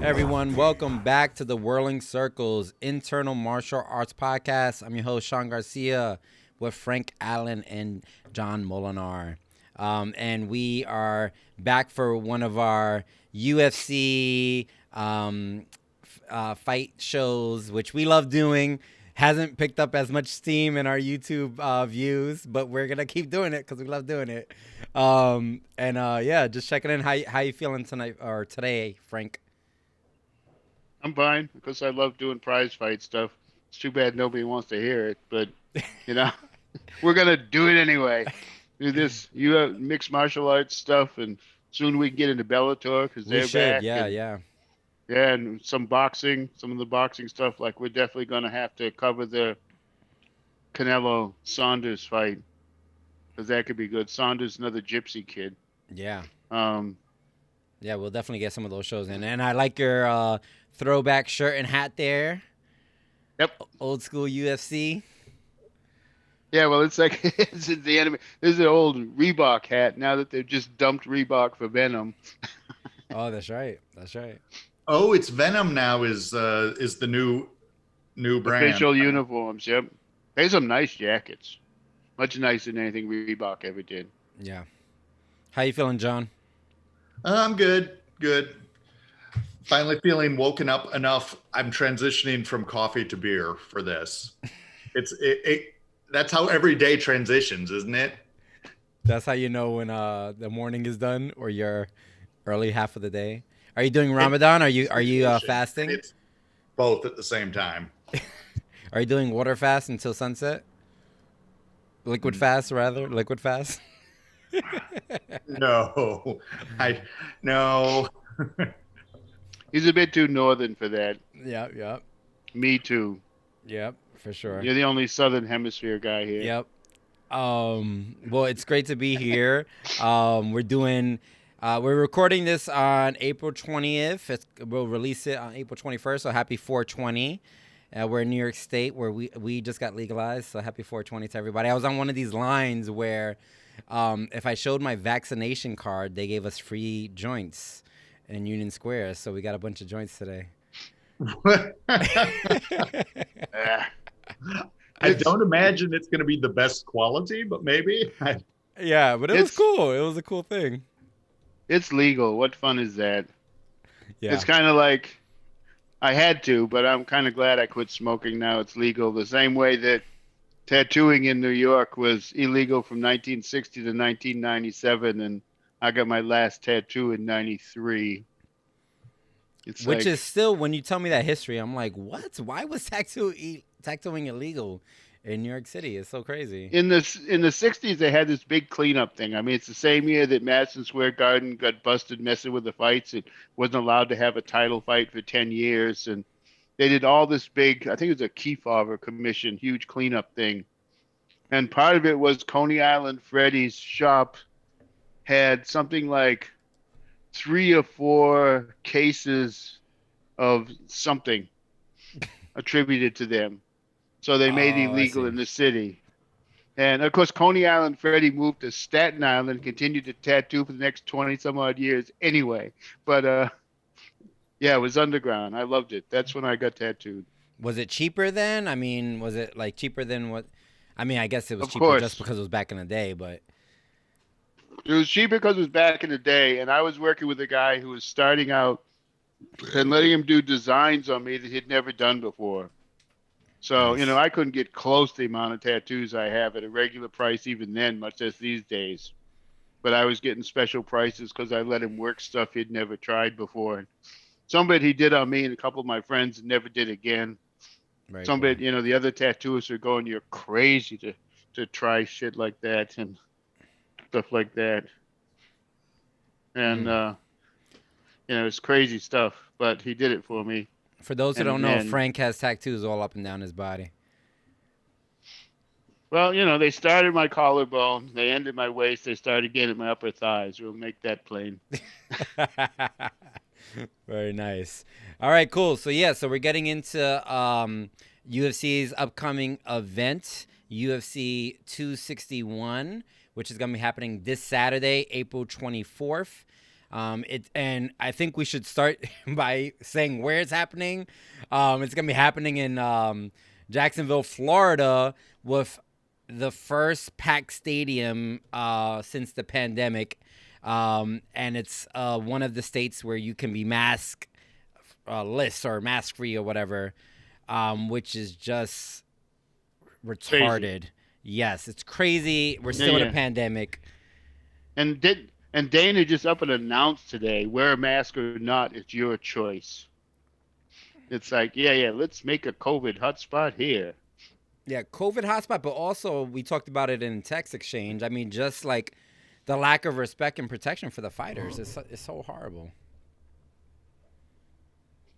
Everyone, welcome back to the Whirling Circles Internal Martial Arts Podcast. I'm your host, Sean Garcia, with Frank Allen and John Molinar. And we are back for one of our UFC fight shows, which we love doing. Hasn't picked up as much steam in our YouTube views, but we're going to keep doing it because we love doing it. Just checking in. How you feeling tonight or today, Frank? I'm fine because I love doing prize fight stuff. It's too bad nobody wants to hear it, but you know, we're gonna do it anyway. Do this mixed martial arts stuff, and soon we can get into Bellator because We they're should, back, yeah, and yeah. yeah, and some boxing, some of the boxing stuff. Like we're definitely gonna have to cover the Canelo Saunders fight because that could be good. Saunders, another gypsy kid. Yeah. Um, Yeah, we'll definitely get some of those shows in. And I like your throwback shirt and hat there. yep. Old school UFC. Yeah, well, it's like it's the enemy. This is an old Reebok hat. Now that they've just dumped Reebok for Venom. Oh, that's right. That's right. Oh, it's Venom now is the new brand. Official uniforms, yep. There's some nice jackets. Much nicer than anything Reebok ever did. Yeah. How you feeling, John? I'm good. Finally feeling woken up enough. I'm transitioning from coffee to beer for this. That's how every day transitions, isn't it? That's how you know when the morning is done or your early half of the day. Are you doing Ramadan? Are you fasting? It's both at the same time. Are you doing water fast until sunset? Liquid fast, rather. Liquid fast. No, no. He's a bit too northern for that. Yep. Me too. Yep, for sure. You're the only southern hemisphere guy here. Yep. Well, it's great to be here. We're recording this on April 20th. We'll release it on April 21st. So happy 420. We're in New York State where we just got legalized. So happy 420 to everybody. I was on one of these lines where if I showed my vaccination card, they gave us free joints in Union Square. So we got a bunch of joints today. Ah, I don't imagine it's going to be the best quality, but maybe. Yeah, but it was cool. It was a cool thing. it's legal. What fun is that? Yeah. It's kind of like I had to, but I'm kind of glad I quit smoking now. It's legal. The same way that tattooing in New York was illegal from 1960 to 1997, and I got my last tattoo in 93. It's Which like, is still, when you tell me that history, I'm like, what? Why was tattooing illegal in New York City? It's so crazy. in the 60s they had this big cleanup thing. I mean, it's the same year that Madison Square Garden got busted messing with the fights. It wasn't allowed to have a title fight for 10 years, and they did all this big, I think it was a Kefauver commission, huge cleanup thing. And part of it was Coney Island Freddy's shop had something like 3 or 4 cases of something attributed to them. So they made it Oh, I illegal see. in the city. And of course, Coney Island Freddy moved to Staten Island and continued to tattoo for the next 20 some odd years anyway. But yeah, it was underground. I loved it. That's when I got tattooed. Was it cheaper then? I mean, was it like cheaper than what? I mean, I guess it was Of cheaper just course. because it was back in the day, but It was cheap because it was back in the day, and I was working with a guy who was starting out and letting him do designs on me that he'd never done before. So, nice. I couldn't get close to the amount of tattoos I have at a regular price even then, much less these days. But I was getting special prices because I let him work stuff he'd never tried before. Some of it he did on me and a couple of my friends and never did again. Very Some cool. of it, the other tattooists are going, you're crazy to try shit like that and stuff like that. And, it's crazy stuff, but he did it for me. For those who And don't know, then, Frank has tattoos all up and down his body. well, they started my collarbone, they ended my waist, they started again at my upper thighs. We'll make that plain. Very nice. All right, cool. So we're getting into UFC's upcoming event, UFC 261, which is going to be happening this Saturday, April 24th. And I think we should start by saying where it's happening. It's gonna be happening in Jacksonville, Florida, with the first packed stadium since the pandemic, and it's one of the states where you can be mask less or mask free or whatever, which is just retarded. Crazy. Yes, it's crazy. We're Yeah, still in a yeah. pandemic. And Dana just up and announced today, wear a mask or not, it's your choice. It's like, yeah, let's make a COVID hotspot here. Yeah, COVID hotspot, but also we talked about it in text exchange. I mean, just like the lack of respect and protection for the fighters is so horrible.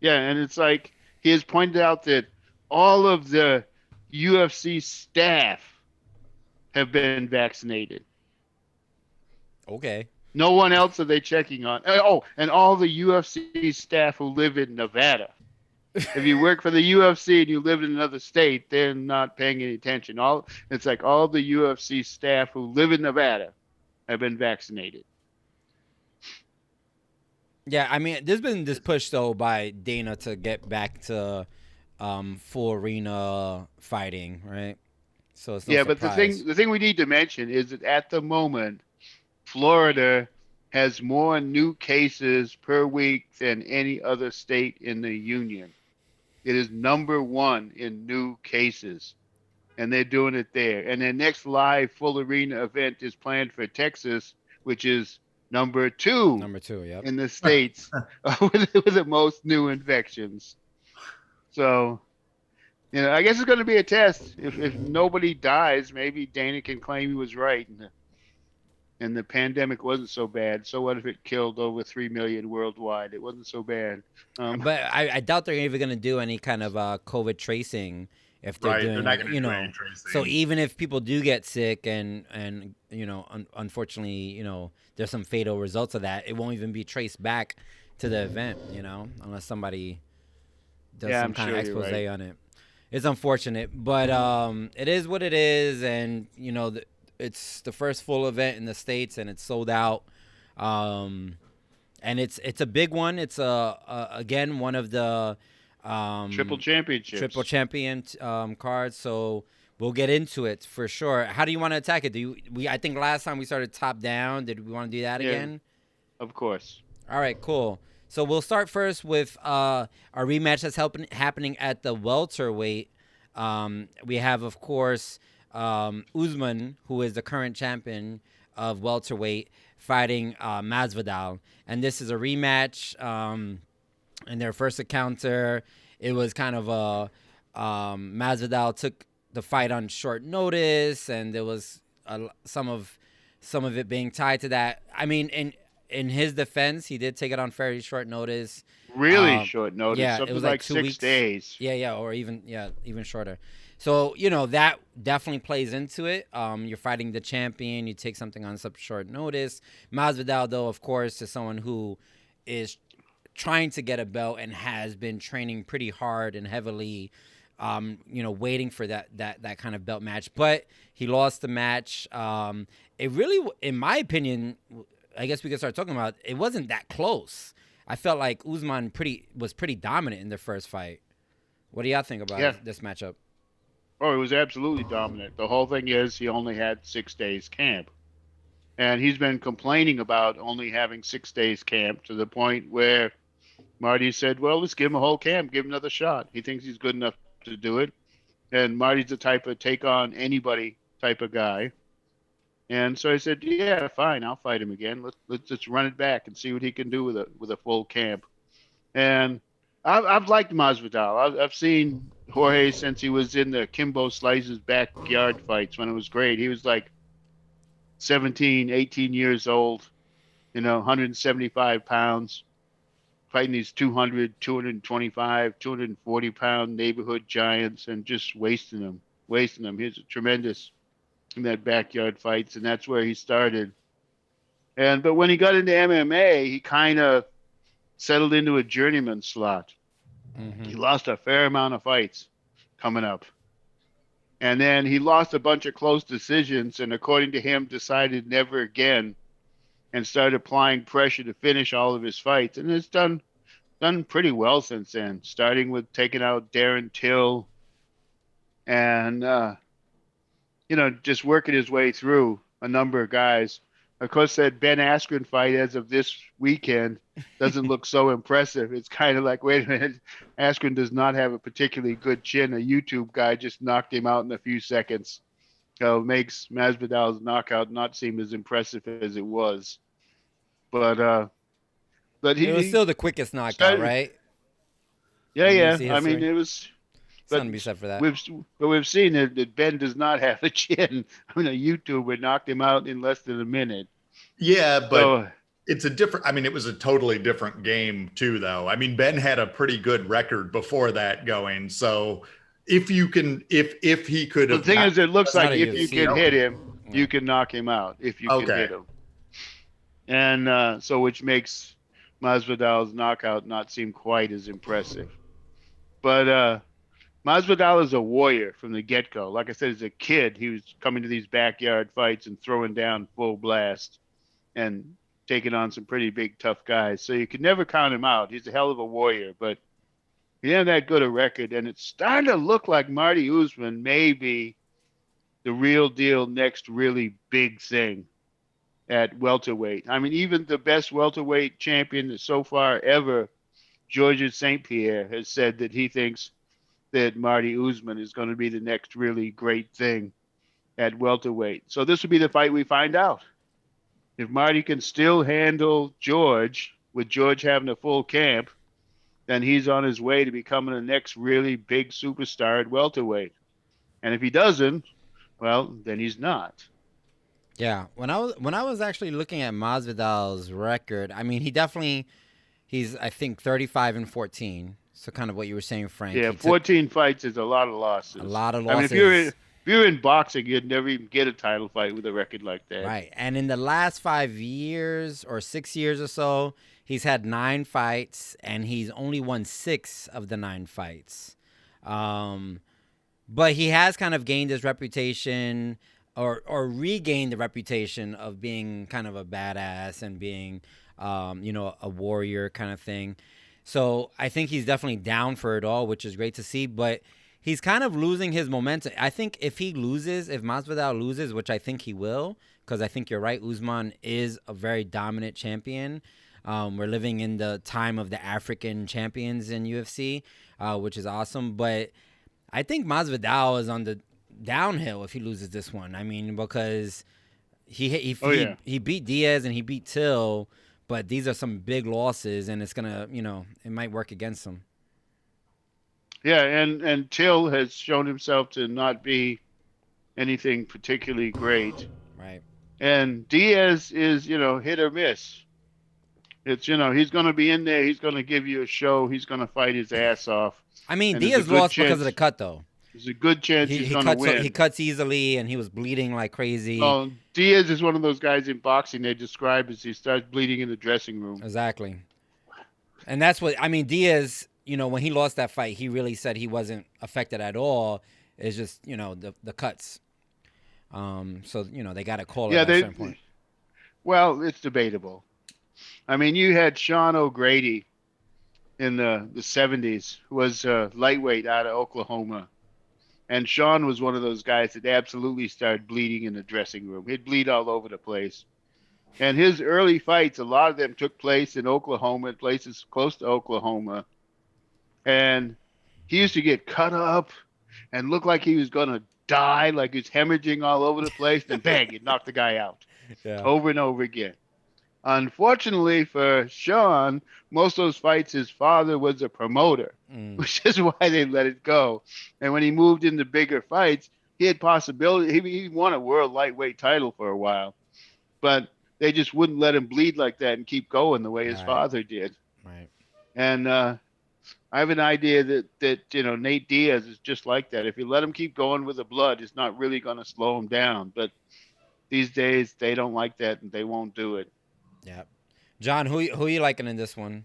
Yeah, and it's like he has pointed out that all of the UFC staff have been vaccinated. Okay. No one else are they checking on. Oh, and all the UFC staff who live in Nevada. If you work for the UFC and you live in another state, they're not paying any attention. It's like all the UFC staff who live in Nevada have been vaccinated. Yeah, I mean, there's been this push though by Dana to get back to full arena fighting, right? So it's no Yeah, but the surprise. thing we need to mention is that at the moment, Florida has more new cases per week than any other state in the union. It is number one in new cases, and they're doing it there. And their next live full arena event is planned for Texas, which is number two Number two, yep. in the states with the most new infections. So, I guess it's going to be a test. If nobody dies, maybe Dana can claim he was right, and the pandemic wasn't so bad. So what if it killed over 3 million worldwide? It wasn't so bad. But I doubt they're even going to do any kind of COVID tracing if they're Right. They're doing, not like, going to do any tracing. So even if people do get sick and unfortunately, there's some fatal results of that, it won't even be traced back to the event, unless somebody does Yeah, some I'm kind sure of you're expose right. on it. It's unfortunate, but it is what it is, and it's the first full event in the States, and it's sold out. And it's a big one. It's again one of the Triple championships. triple champion cards. So we'll get into it for sure. How do you want to attack it? I think last time we started top down. Did we want to do that Yeah, again? of course. All right, cool. So we'll start first with a rematch that's happening at the welterweight. We have, of course, Usman, who is the current champion of welterweight, fighting Masvidal, and this is a rematch. In their first encounter, it was kind of Masvidal took the fight on short notice, and there was some of it being tied to that. I mean, in his defense, he did take it on very short notice. Really short notice. Yeah, it Something was like like 2 6 weeks. days. Yeah, or even shorter. So that definitely plays into it. You're fighting the champion. You take something on such short notice. Masvidal, though, of course, is someone who is trying to get a belt and has been training pretty hard and heavily, waiting for that kind of belt match. But he lost the match. It really, in my opinion, I guess we could start talking about, it wasn't that close. I felt like Usman was pretty dominant in the first fight. What do y'all think about this matchup? Oh, he was absolutely dominant. The whole thing is he only had 6 days camp. And he's been complaining about only having 6 days camp to the point where Marty said, well, let's give him a whole camp, give him another shot. He thinks he's good enough to do it. And Marty's the type of take on anybody type of guy. And so I said, yeah, fine, I'll fight him again. Let's just run it back and see what he can do with a full camp. And I've liked Masvidal. I've seen Jorge since he was in the Kimbo Slice's backyard fights when it was great. He was like 17, 18 years old, 175 pounds, fighting these 200, 225, 240-pound neighborhood giants and just wasting them. He's tremendous in that backyard fights, and that's where he started. But when he got into MMA, he kind of settled into a journeyman slot. Mm-hmm. He lost a fair amount of fights coming up. And then he lost a bunch of close decisions and, according to him, decided never again. and started applying pressure to finish all of his fights. And it's done pretty well since then, starting with taking out Darren Till and, just working his way through a number of guys. Of course, that Ben Askren fight as of this weekend doesn't look so impressive. It's kind of like, wait a minute, Askren does not have a particularly good chin. A YouTube guy just knocked him out in a few seconds. Makes Masvidal's knockout not seem as impressive as it was. But it was still the quickest knockout, started, right? Yeah. I mean, it was. Something to be said for that. We've seen that Ben does not have a chin. I mean, a YouTuber knocked him out in less than a minute. Yeah, but it's a different. I mean, it was a totally different game too, though. I mean, Ben had a pretty good record before that going. So if you can, if he could have. The thing is, it looks like if you can hit him, you can knock him out. If you can hit him, and so which makes Masvidal's knockout not seem quite as impressive, but. Masvidal is a warrior from the get-go. Like I said, as a kid, he was coming to these backyard fights and throwing down full blast and taking on some pretty big, tough guys. So you could never count him out. He's a hell of a warrior, but he didn't have that good a record. And it's starting to look like Marty Usman may be the real deal next really big thing at welterweight. I mean, even the best welterweight champion so far ever, Georges St. Pierre, has said that he thinks that Marty Usman is going to be the next really great thing at welterweight. So this will be the fight we find out. If Marty can still handle George, with George having a full camp, then he's on his way to becoming the next really big superstar at welterweight. And if he doesn't, well, then he's not. Yeah, when I was actually looking at Masvidal's record, I mean, he's I think 35-14. So kind of what you were saying, Frank. Yeah, 14 fights is a lot of losses. A lot of losses. I mean, if you're in boxing, you'd never even get a title fight with a record like that. Right. And in the last 5 years or 6 years or so, he's had 9 fights, and he's only won 6 of the 9 fights. But he has kind of gained his reputation or regained the reputation of being kind of a badass and being, a warrior kind of thing. So I think he's definitely down for it all, which is great to see. But he's kind of losing his momentum. I think if Masvidal loses, which I think he will, because I think you're right, Usman is a very dominant champion. We're living in the time of the African champions in UFC, which is awesome. But I think Masvidal is on the downhill if he loses this one. I mean, because he beat Diaz and he beat Till. But these are some big losses, and it's gonna, it might work against him. Yeah, and Till has shown himself to not be anything particularly great. Right. And Diaz is, hit or miss. It's, he's going to be in there. He's going to give you a show. He's going to fight his ass off. I mean, Diaz lost because of the cut, though. There's a good chance he's going to win. He cuts easily, and he was bleeding like crazy. Oh, Diaz is one of those guys in boxing they describe as he starts bleeding in the dressing room. Exactly. And that's what, I mean, Diaz, when he lost that fight, he really said he wasn't affected at all. It's just, the cuts. So, they got to call it at a certain point. Well, it's debatable. I mean, you had Sean O'Grady in the 70s, who was lightweight out of Oklahoma. And Sean was one of those guys that absolutely started bleeding in the dressing room. He'd bleed all over the place. And his early fights, a lot of them took place in Oklahoma, in places close to Oklahoma. And he used to get cut up and look like he was going to die, like he's hemorrhaging all over the place. And bang, he'd knock the guy out over and over again. Unfortunately for Sean, most of those fights, his father was a promoter, which is why they let it go. And when he moved into bigger fights, he had possibility. He won a world lightweight title for a while, but they just wouldn't let him bleed like that and keep going the way his father did. Right. And I have an idea that Nate Diaz is just like that. If you let him keep going with the blood, it's not really going to slow him down. But these days, they don't like that, and they won't do it. Yeah. John, who are you liking in this one?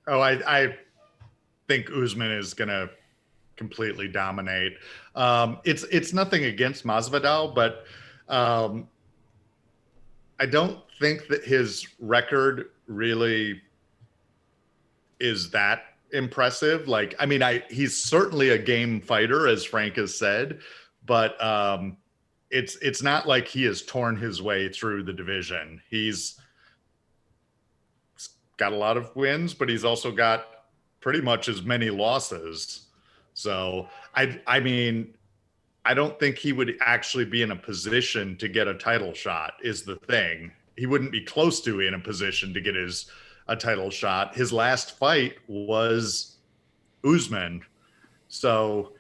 Oh, I think Usman is going to completely dominate. It's nothing against Masvidal, but I don't think that his record really is that impressive. Like, I mean, he's certainly a game fighter, as Frank has said, but it's not like he has torn his way through the division. He's got a lot of wins, but he's also got pretty much as many losses. So I mean, I don't think he would actually be in a position to get a title shot is the thing. He wouldn't be close to in a position to get a title shot. His last fight was Usman. So,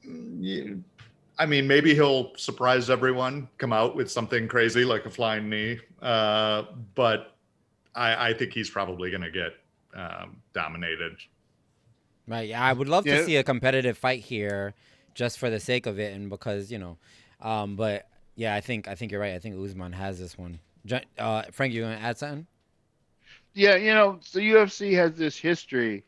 I mean, maybe he'll surprise everyone, come out with something crazy like a flying knee. But I think he's probably going to get dominated. Right. Yeah, I would love to Yeah. see a competitive fight here, just for the sake of it, and because but yeah, I think you're right. I think Usman has this one. Frank, you gonna add something? Yeah, so UFC has this history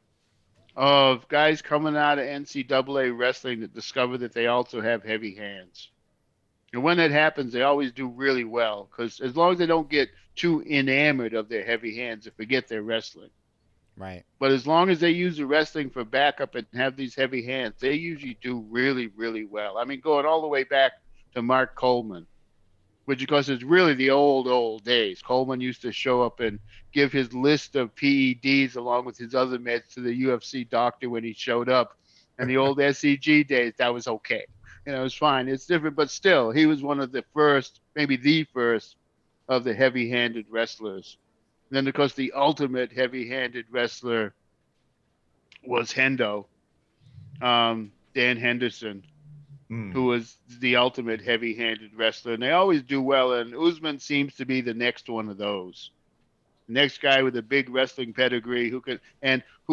of guys coming out of NCAA wrestling that discover that they also have heavy hands. And when that happens, they always do really well because as long as they don't get too enamored of their heavy hands, they forget their wrestling. Right. But as long as they use the wrestling for backup and have these heavy hands, they usually do really, really well. I mean, going all the way back to Mark Coleman, which of course is really the old days. Coleman used to show up and give his list of PEDs along with his other meds to the UFC doctor when he showed up. And the old SEG days, that was okay. It was fine. It's different, but still, he was one of the first, maybe the first, of the heavy-handed wrestlers. And then, of course, the ultimate heavy-handed wrestler was Hendo, Dan Henderson, who was the ultimate heavy-handed wrestler. And they always do well, and Usman seems to be the next one of those. The next guy with a big wrestling pedigree who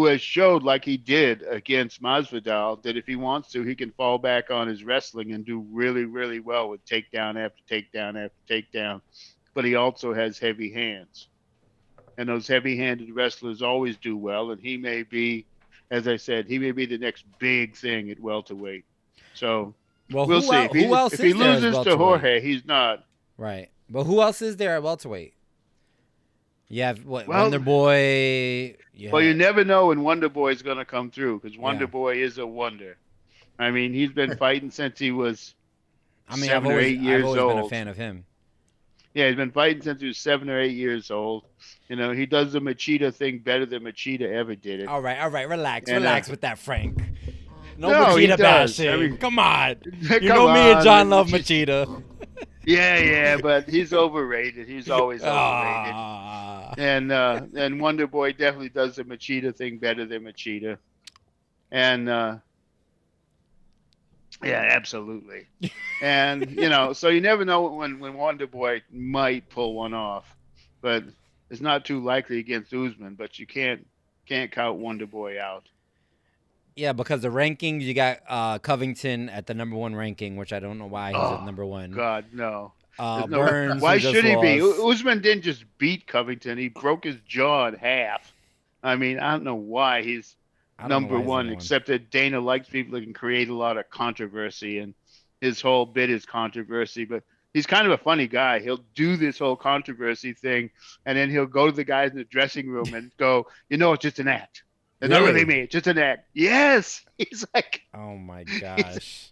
has showed, like he did against Masvidal, that if he wants to, he can fall back on his wrestling and do really, really well with takedown after takedown after takedown. But he also has heavy hands. And those heavy-handed wrestlers always do well, and he may be, as I said, he may be the next big thing at welterweight. So Well, we'll see. who else If he is there as loses to welterweight? Jorge, he's not. Right. But who else is there at welterweight? You have Well, Wonder Boy. Well, you never know when Wonder Boy is going to come through because Wonder Yeah. Boy is a wonder. I mean, he's been fighting since he was I've 7 or 8 years always old. been a fan of him. Yeah, he's been fighting since he was 7 or 8 years old. He does the Machida thing better than Machida ever did it. All right. Relax. And, Relax with that, Frank. No, No, he Machida does. bashing. I mean, come on. You come know me and on, John love Machida. Machida. Yeah, but he's overrated. He's always overrated. Ah. And Wonder Boy definitely does the Machida thing better than Machida. And yeah, absolutely. And so you never know when Wonder Boy might pull one off, but it's not too likely against Usman. But you can't count Wonder Boy out. Yeah, because the rankings, you got Covington at the number 1 ranking, which I don't know why he's at number 1. God, no. Burns, Why who just should he be? lost. Usman didn't just beat Covington; he broke his jaw in half. I mean, I don't know why he's number one, except that Dana likes people that can create a lot of controversy, and his whole bit is controversy. But he's kind of a funny guy. He'll do this whole controversy thing, and then he'll go to the guys in the dressing room and go, it's just an act. They're not really me. It's just an act. Yes. He's like, oh my gosh.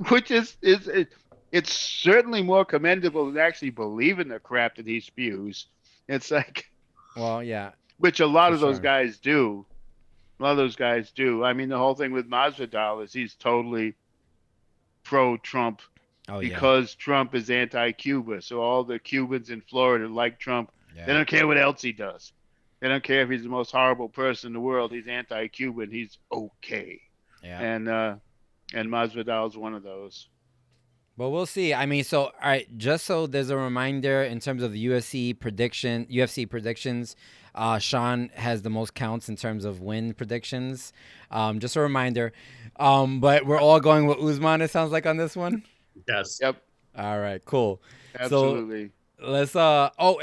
Which is it's certainly more commendable than actually believing the crap that he spews. It's like, well, yeah, which a lot of those guys do. A lot of those guys do. I mean, the whole thing with Masvidal is he's totally pro-Trump because Trump is anti-Cuba. So all the Cubans in Florida like Trump. Yeah. They don't care what else he does. They don't care if he's the most horrible person in the world. He's anti-Cuban. He's okay. Yeah. And Masvidal's one of those. But we'll see. I mean, so all right, just so there's a reminder in terms of the UFC predictions, Shawn has the most counts in terms of win predictions. Just a reminder. But we're all going with Usman, it sounds like, on this one. Yes. Yep. All right, cool. Absolutely. So, let's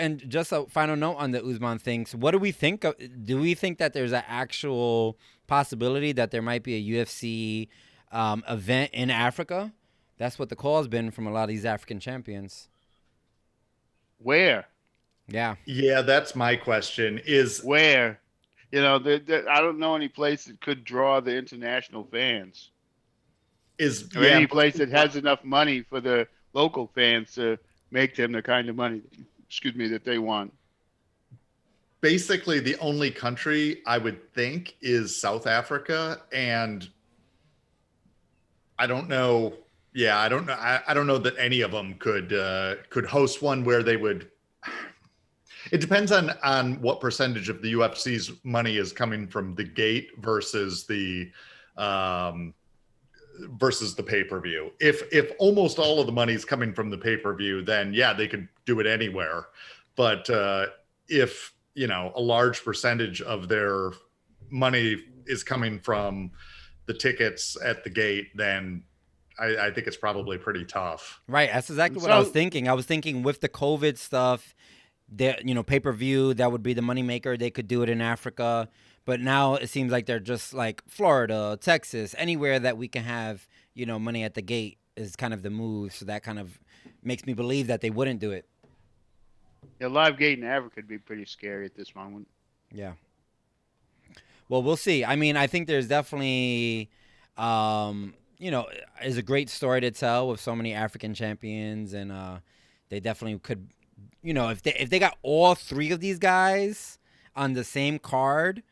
and just a final note on the Usman thing. So what do we think do we think that there's an actual possibility that there might be a UFC event in Africa? That's what the call has been from a lot of these African champions. Where? Yeah. Yeah, that's my question. Where? I don't know any place that could draw the international fans, or Yeah, any place that has enough money for the local fans to make them the kind of money, excuse me, that they want. basically the only country I would think is South Africa, and I don't know. Yeah, I don't know. I don't know that any of them could host one where they would. It depends on what percentage of the UFC's money is coming from the gate um, versus the pay-per-view. If almost all of the money is coming from the pay-per-view, then yeah, they could do it anywhere. But if a large percentage of their money is coming from the tickets at the gate, then I think it's probably pretty tough. Right. That's exactly what I was So thinking. I was thinking with the COVID stuff, that pay-per-view, that would be the moneymaker. They could do it in Africa. But now it seems like they're just like Florida, Texas, anywhere that we can have, money at the gate is kind of the move. So that kind of makes me believe that they wouldn't do it. yeah, live gate in Africa could be pretty scary at this moment. Yeah. Well, we'll see. I mean, I think there's definitely, is a great story to tell with so many African champions, and they definitely could, if they got all three of these guys on the same card,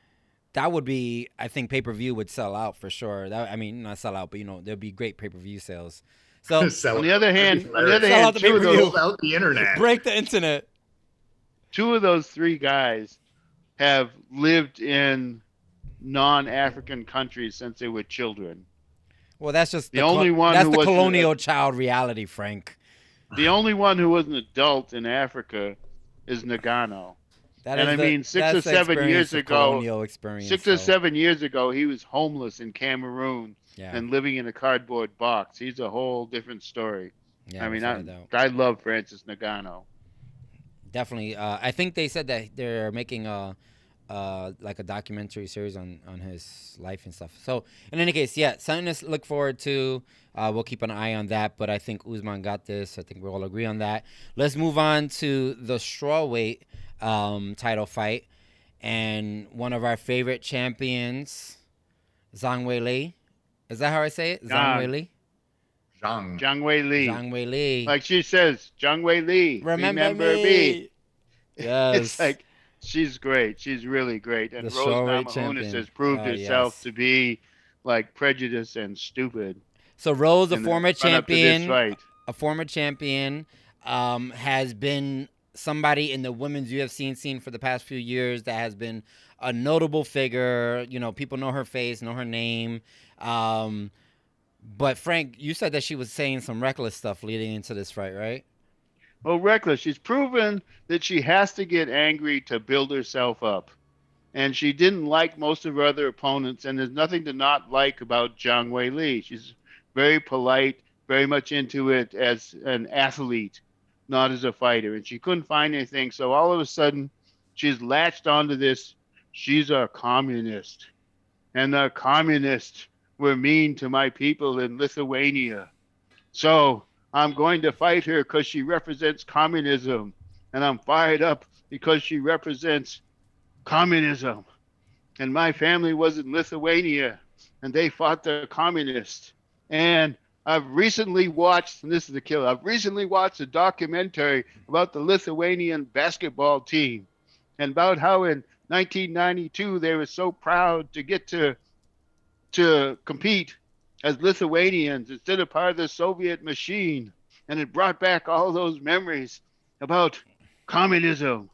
that would be, I think pay-per-view would sell out for sure. Not sell out, but there'd be great pay-per-view sales. So On the other hand, Sell out the two of pay-per-view. those Out the internet. break the internet. two of those three guys have lived in non-African countries since they were children. Well, that's just The only one that's who the was colonial child reality, Frank. The only one who was an adult in Africa is Nagano. That And is I mean, 6 or that's the 7 experience years of ago, colonial experience. 6 or so, 7 years ago, he was homeless in Cameroon yeah, and living in a cardboard box. He's a whole different story. yeah, I mean, without a doubt. I love Francis Nagano. Definitely. I think they said that they're making like a documentary series on his life and stuff. So in any case, yeah, something to look forward to. We'll keep an eye on that, but I think Usman got this. I think we all agree on that. Let's move on to the strawweight title fight, and one of our favorite champions, Zhang Weili. Is that how I say it? Zhang Weili. Zhang. Zhang Weili. Zhang Weili. Like she says, Zhang Weili. Remember me. Yes. It's like, she's great. She's really great. And The Rose strawweight Namajunas champion. has proved herself Yes. to be like prejudiced and stupid. So Rose, a in the former run-up to this champion, fight. has been somebody in the women's UFC scene for the past few years that has been a notable figure. People know her face, know her name. But Frank, you said that she was saying some reckless stuff leading into this fight, right? Well, reckless. She's proven that she has to get angry to build herself up. And she didn't like most of her other opponents, and there's nothing to not like about Zhang Weili. She's very polite, very much into it as an athlete, not as a fighter. And she couldn't find anything, so all of a sudden, she's latched onto this. She's a communist, and the communists were mean to my people in Lithuania. So I'm going to fight her because she represents communism, and I'm fired up because she represents communism. And my family was in Lithuania, and they fought the communists. And I've recently watched, and this is the killer, I've recently watched a documentary about the Lithuanian basketball team and about how in 1992 they were so proud to get to compete as Lithuanians instead of part of the Soviet machine. And it brought back all those memories about communism.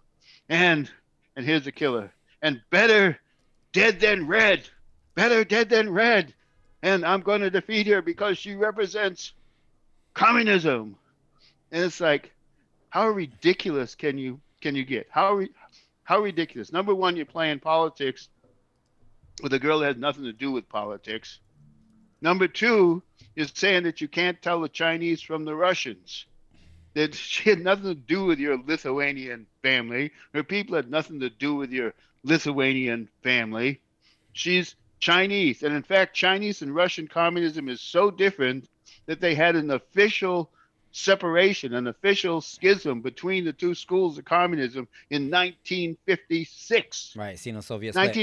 And here's the killer. And better dead than red. Better dead than red. And I'm going to defeat her because she represents communism. And it's like, how ridiculous can you get? How ridiculous? Number one, you're playing politics with a girl that has nothing to do with politics. Number two, you're saying that you can't tell the Chinese from the Russians. That she had nothing to do with your Lithuanian family. Her people had nothing to do with your Lithuanian family. She's Chinese. And in fact, Chinese and Russian communism is so different that they had an official separation, an official schism between the two schools of communism in 1956. Right, Sino-Soviet split.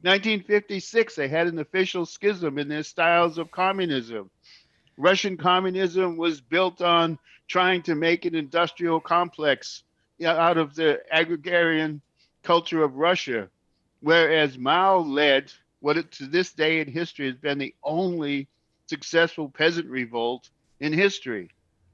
1956, they had an official schism in their styles of communism. Russian communism was built on trying to make an industrial complex out of the agrarian culture of Russia, whereas Mao led what to this day in history has been the only successful peasant revolt in history.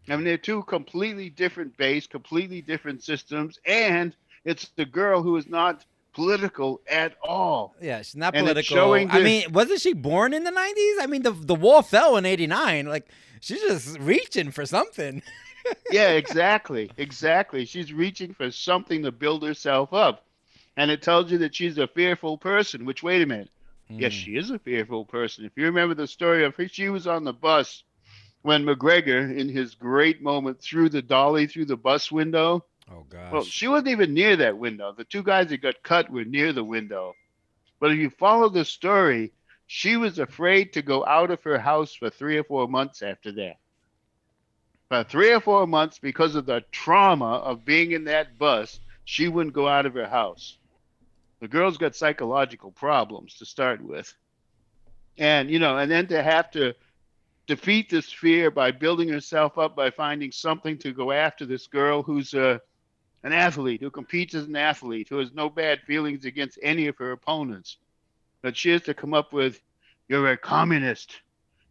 I mean, they're two completely different base, completely different systems, and it's the girl who is not political at all. Yeah, she's not And it's political. showing I the mean, wasn't she born in the 90s? I mean, the wall fell in 89. Like, she's just reaching for something. yeah, exactly, exactly. She's reaching for something to build herself up. And it tells you that she's a fearful person, which, wait a minute. Yes, Mm. she is a fearful person. If you remember the story of her, she was on the bus when McGregor, in his great moment, threw the dolly through the bus window. Oh, Well, gosh. she wasn't even near that window. The two guys that got cut were near the window. But if you follow the story, she was afraid to go out of her house for 3 or 4 months after that. For 3 or 4 months, because of the trauma of being in that bus, she wouldn't go out of her house. The girl's got psychological problems to start with. And, and then to have to defeat this fear by building herself up by finding something to go after this girl who's an athlete, who competes as an athlete, who has no bad feelings against any of her opponents. But she has to come up with, you're a communist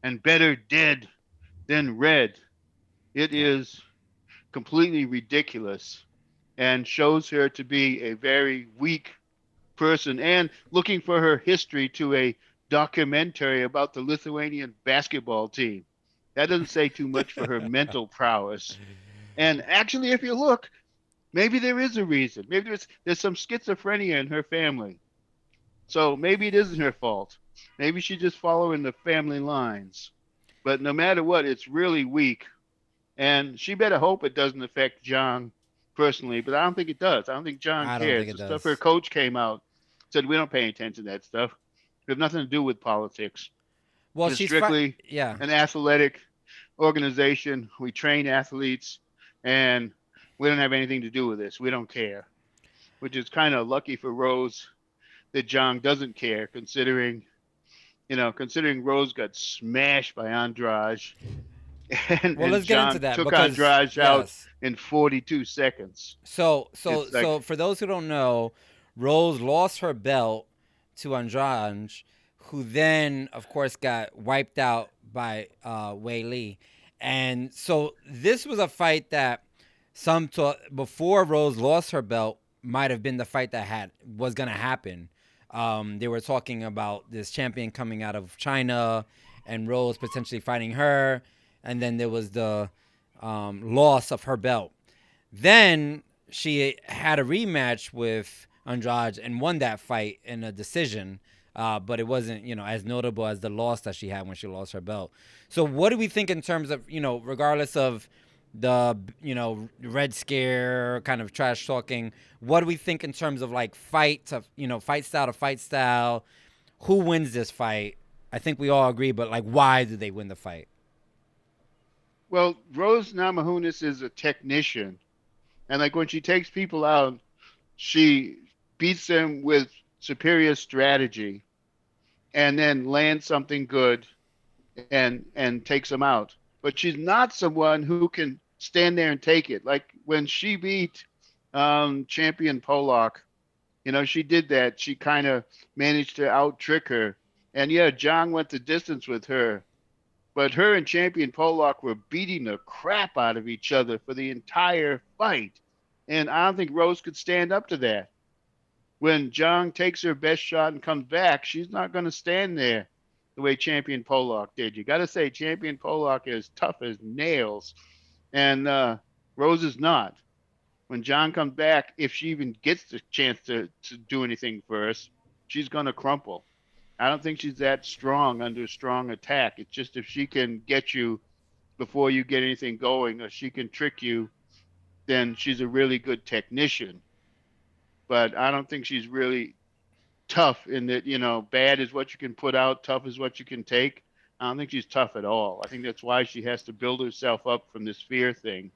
and better dead than red. It Yeah. is completely ridiculous and shows her to be a very weak person and looking for her history to a documentary about the Lithuanian basketball team. That doesn't say too much for her mental prowess. And actually, if you look, maybe there is a reason. Maybe there's some schizophrenia in her family. So maybe it isn't her fault. Maybe she's just following the family lines. But no matter what, it's really weak. And she better hope it doesn't affect John personally, but I don't think it does. I don't think John I don't think cares. it The stuff her does. coach came out said we don't pay attention to that stuff. It has nothing to do with politics. Well, It's she's strictly yeah. an athletic organization. We train athletes, and we don't have anything to do with this. We don't care, which is kind of lucky for Rose that John doesn't care, considering Rose got smashed by Andrade, and Well, and let's get into John that took because Andrade out yes. in 42 seconds. So so It's like, so for those who don't know, Rose lost her belt to Andrade, who then of course got wiped out by Weili. And so this was a fight that some thought before Rose lost her belt might have been the fight that was gonna happen. They were talking about this champion coming out of China and Rose potentially fighting her, and then there was the loss of her belt. Then she had a rematch with Andrade and won that fight in a decision. But it wasn't, as notable as the loss that she had when she lost her belt. So what do we think in terms of, regardless of the, Red Scare kind of trash talking, what do we think in terms of like fight style to fight style? Who wins this fight? I think we all agree, but like, why do they win the fight? well, Rose Namajunas is a technician, and like when she takes people out, she beats them with superior strategy, and then lands something good and takes them out. But she's not someone who can stand there and take it. Like when she beat champion Pollock, she did that. She kind of managed to out trick her. And yeah, Zhang went the distance with her. But her and champion Pollock were beating the crap out of each other for the entire fight. And I don't think Rose could stand up to that. When Zhang takes her best shot and comes back, she's not going to stand there the way champion Pollock did. You got to say, champion Pollock is tough as nails. And Rose is not. When John comes back, if she even gets the chance to do anything for us, she's going to crumple. I don't think she's that strong under strong attack. It's just if she can get you before you get anything going, or she can trick you, then she's a really good technician. But I don't think she's really tough in that, bad is what you can put out, tough is what you can take. I don't think she's tough at all. I think that's why she has to build herself up from this fear thing,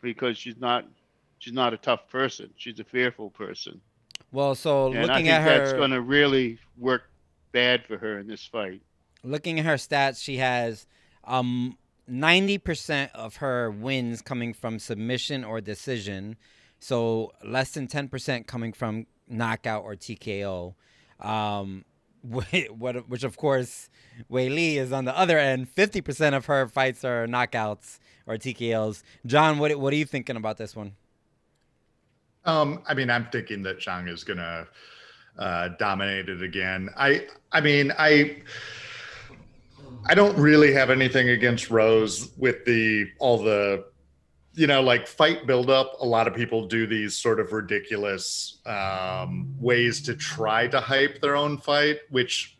because she's not a tough person. She's a fearful person. Well, so And I think that's going to really work bad for her in this fight. looking at her stats, she has 90% of her wins coming from submission or decision, so less than 10% coming from knockout or TKO. Which of course, Weili is on the other end. 50% of her fights are knockouts or TKOs. John, what are you thinking about this one? I mean, I'm thinking that Zhang is gonna dominate it again. I don't really have anything against Rose with all the like fight buildup. A lot of people do these sort of ridiculous ways to try to hype their own fight, which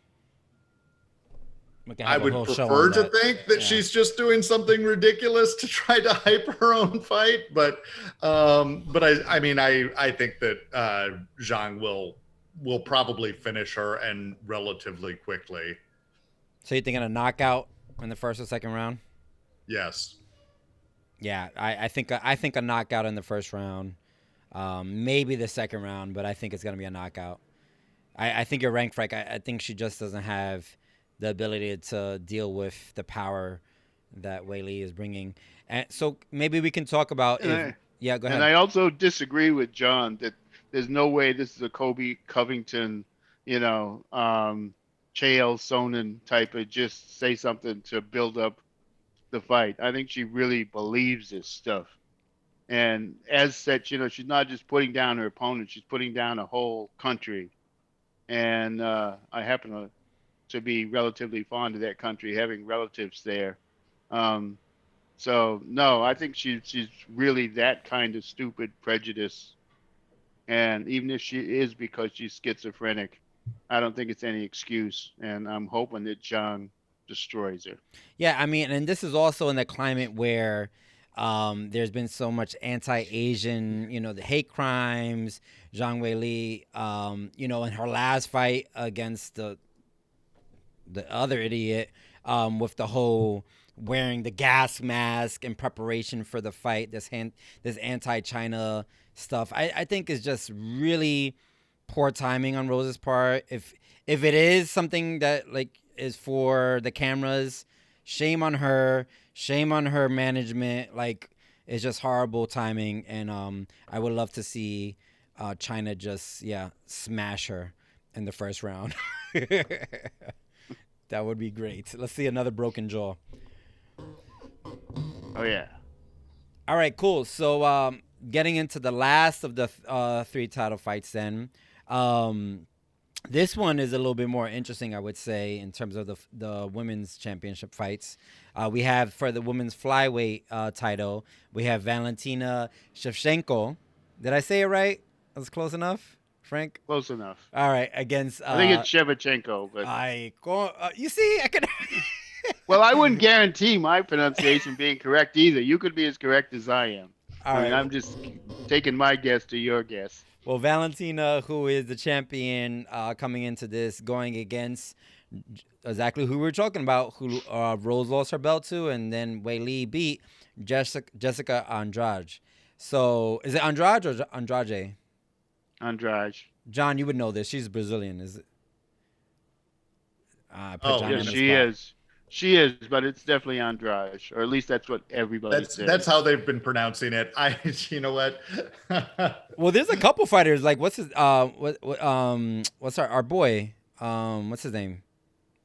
I would prefer to think that she's just doing something ridiculous to try to hype her own fight. But I think that Zhang will probably finish her, and relatively quickly. So you're thinking a knockout in the first or second round? Yes. Yeah, I think a knockout in the first round, maybe the second round, but I think it's gonna be a knockout. I think you're right, Frank. I think she just doesn't have the ability to deal with the power that Weili is bringing. And so maybe we can talk about yeah, go ahead. And I also disagree with John that there's no way this is a Kobe Covington, Chael Sonnen type of just say something to build up the fight. I think she really believes this stuff. And as such, she's not just putting down her opponent, she's putting down a whole country. And I happen to be relatively fond of that country, having relatives there. So no, I think she's really that kind of stupid prejudice. And even if she is because she's schizophrenic, I don't think it's any excuse. And I'm hoping that John destroys her. Yeah, I mean, and this is also in the climate where there's been so much anti-Asian, the hate crimes. Zhang Weili, in her last fight against the other idiot, with the whole wearing the gas mask in preparation for the fight, this anti-China stuff, I think is just really poor timing on Rose's part. If it is something that is for the cameras, shame on her management. It's just horrible timing, and I would love to see China just smash her in the first round. That would be great. Let's see another broken jaw. Oh yeah. All right, cool. So getting into the last of the 3 title fights then. This one is a little bit more interesting, I would say, in terms of the women's championship fights. We have, for the women's flyweight title, we have Valentina Shevchenko. Did I say it right? That was close enough, Frank? Close enough. All right, against... I think it's Shevchenko, but... you see, I could... Well, I wouldn't guarantee my pronunciation being correct either. You could be as correct as I am. I'm just taking my guess to your guess. Well, Valentina, who is the champion coming into this, going against exactly who we were talking about, who Rose lost her belt to, and then Weili beat Jessica Andrade. So, is it Andrade or Andrade? Andrade. John, you would know this. She's Brazilian, is it? Yes, she is. She is, but it's definitely Andrade, or at least that's what everybody says. That's how they've been pronouncing it. You know what? Well, there's a couple fighters. What's his what's our boy? What's his name?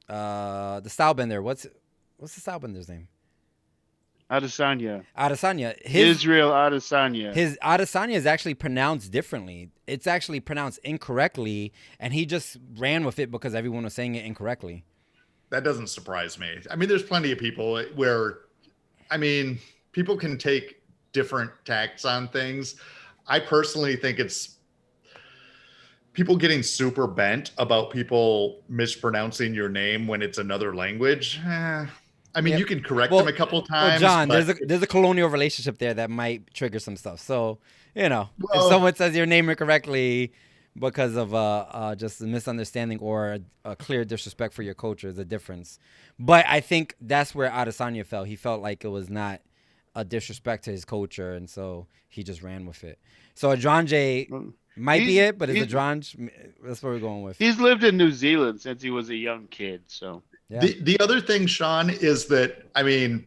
The stylebender. What's the stylebender's name? Adesanya. Israel Adesanya. His Adesanya is actually pronounced differently. It's actually pronounced incorrectly, and he just ran with it because everyone was saying it incorrectly. That doesn't surprise me. I mean, there's plenty of people where, people can take different tacks on things. I personally think it's people getting super bent about people mispronouncing your name when it's another language. You can correct them a couple times. Well, John, there's a colonial relationship there that might trigger some stuff. So, if someone says your name incorrectly, because of just a misunderstanding or a clear disrespect for your culture is a difference. But I think that's where Adesanya felt. He felt like it was not a disrespect to his culture, and so he just ran with it. So Andrade might be it, but is Andrade? That's what we're going with. He's lived in New Zealand since he was a young kid, so. Yeah. The other thing, Shawn, is that, I mean,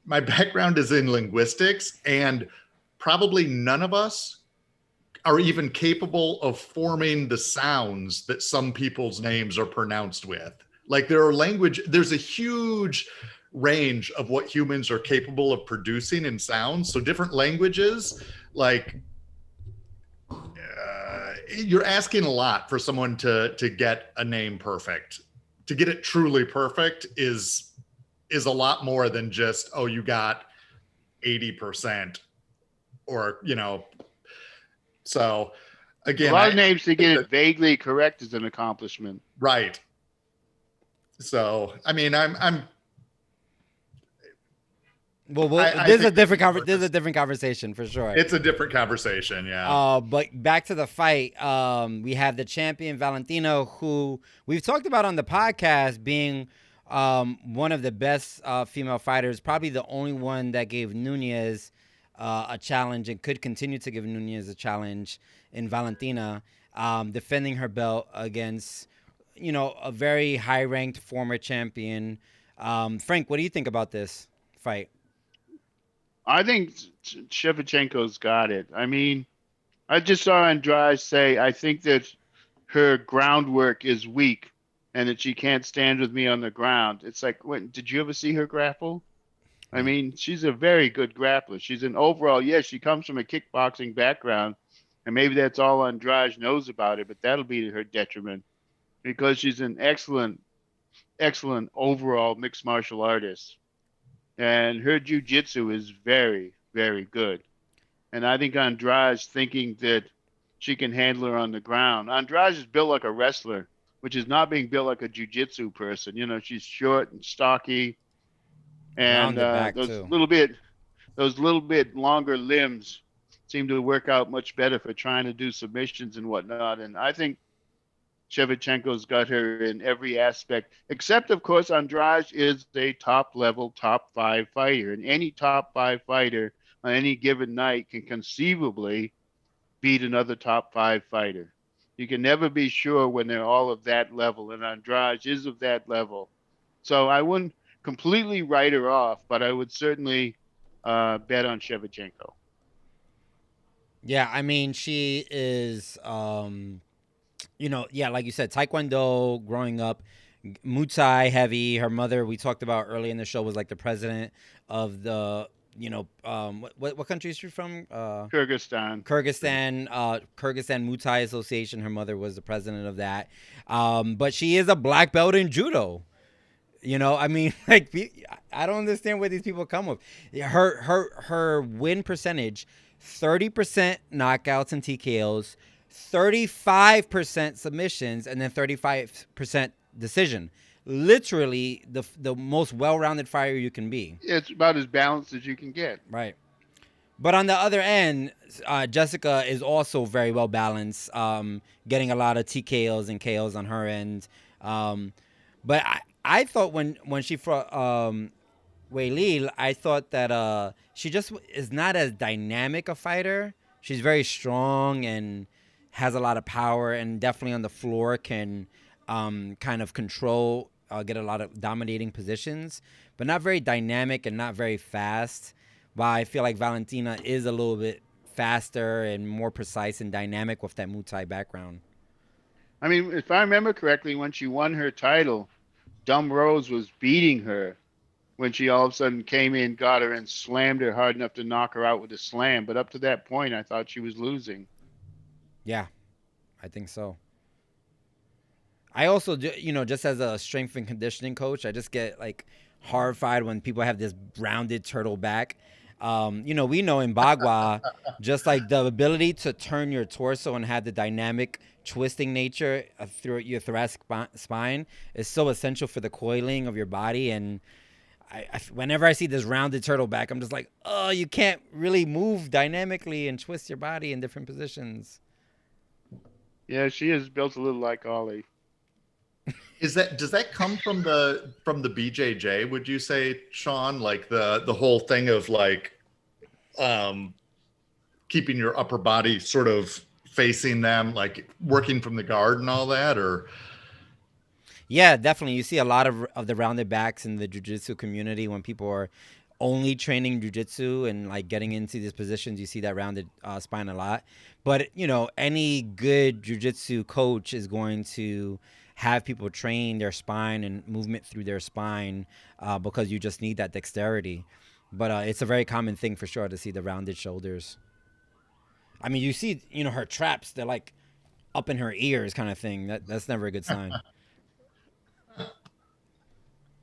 my background is in linguistics, and probably none of us are even capable of forming the sounds that some people's names are pronounced with. Like there's a huge range of what humans are capable of producing in sounds. So different languages, like you're asking a lot for someone to get a name perfect. To get it truly perfect is a lot more than just, oh, you got 80%, or, you know. So again, a lot of names to get it vaguely correct is an accomplishment. Right. So, I mean, I'm well, this is a different conversation for sure. It's a different conversation, yeah. But back to the fight, we have the champion Valentina, who we've talked about on the podcast being one of the best female fighters, probably the only one that gave Nunes a challenge and could continue to give Nunes a challenge in Valentina, defending her belt against, a very high-ranked former champion. Frank, what do you think about this fight? I think Shevchenko's got it. I mean, I just saw Andrade say, I think that her groundwork is weak and that she can't stand with me on the ground. It's like, did you ever see her grapple? I mean, she's a very good grappler. She's an overall, yes, she comes from a kickboxing background, and maybe that's all Andrade knows about it, but that'll be to her detriment because she's an excellent overall mixed martial artist. And her jiu-jitsu is very, very good. And I think Andrade's thinking that she can handle her on the ground. Andrade is built like a wrestler, which is not being built like a jiu-jitsu person. She's short and stocky. And those little bit longer limbs seem to work out much better for trying to do submissions and whatnot. And I think Shevchenko's got her in every aspect, except, of course, Andrade is a top-level, top-5 fighter. And any top-5 fighter on any given night can conceivably beat another top-5 fighter. You can never be sure when they're all of that level, and Andrade is of that level. So I wouldn't completely write her off, but I would certainly bet on Shevchenko. Yeah, I mean, she is... like you said, Taekwondo growing up, Muay Thai heavy. Her mother, we talked about early in the show, was like the president of the, what country is she from? Kyrgyzstan. Kyrgyzstan Muay Thai Association. Her mother was the president of that. But she is a black belt in judo. I mean, like, I don't understand where these people come with. Her win percentage, 30% knockouts and TKOs, 35% submissions, and then 35% decision. Literally the most well-rounded fighter you can be. It's about as balanced as you can get. Right. But on the other end, Jessica is also very well balanced, getting a lot of TKOs and KOs on her end. But I thought when she fought Weili, I thought that she just is not as dynamic a fighter. She's very strong and has a lot of power, and definitely on the floor can kind of control, get a lot of dominating positions, but not very dynamic and not very fast. While I feel like Valentina is a little bit faster and more precise and dynamic with that Muay Thai background. I mean, if I remember correctly, when she won her title, Dumb Rose was beating her when she all of a sudden came in, got her, and slammed her hard enough to knock her out with a slam. But up to that point, I thought she was losing. Yeah, I think so. I also, just as a strength and conditioning coach, I just get like horrified when people have this rounded turtle back. We know in Bagua, just like the ability to turn your torso and have the dynamic twisting nature through your thoracic spine is so essential for the coiling of your body. And whenever I see this rounded turtle back, I'm just like, oh, you can't really move dynamically and twist your body in different positions. Yeah, she is built a little like Ollie. Does that come from the BJJ? Would you say, Shawn, like the whole thing of like um, keeping your upper body sort of facing them, like working from the guard and all that, or Yeah, definitely. You see a lot of the rounded backs in the jiu-jitsu community when people are only training jiu-jitsu and like getting into these positions. You see that rounded spine a lot. But any good jiu-jitsu coach is going to have people train their spine and movement through their spine because you just need that dexterity. But it's a very common thing for sure to see the rounded shoulders. I mean, you see, her traps. They're like up in her ears, kind of thing. That's never a good sign.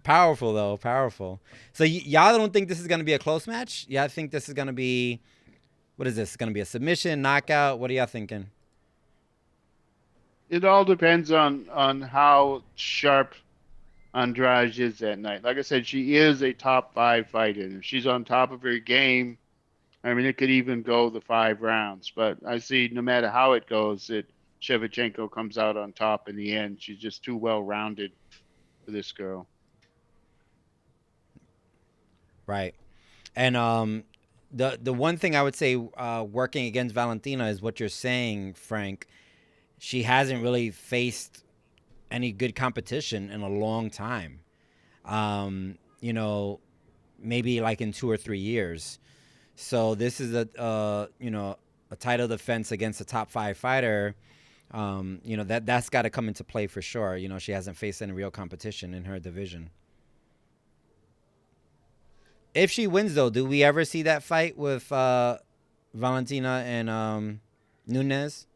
Powerful though, powerful. So y'all don't think this is gonna be a close match? Yeah, I think this is gonna be. What is this? Gonna be a submission, knockout? What are y'all thinking? It all depends on how sharp Andrade is that night. Like I said, she is a top 5 fighter. If she's on top of her game, I mean, it could even go the 5 rounds. But I see no matter how it goes, that Shevchenko comes out on top in the end. She's just too well rounded for this girl. Right. And the one thing I would say working against Valentina is what you're saying, Frank. She hasn't really faced any good competition in a long time. Um, you know, maybe like in 2 or 3 years. So this is a title defense against a top 5 fighter. That's got to come into play for sure. She hasn't faced any real competition in her division. If she wins, though, do we ever see that fight with Valentina and Nunes?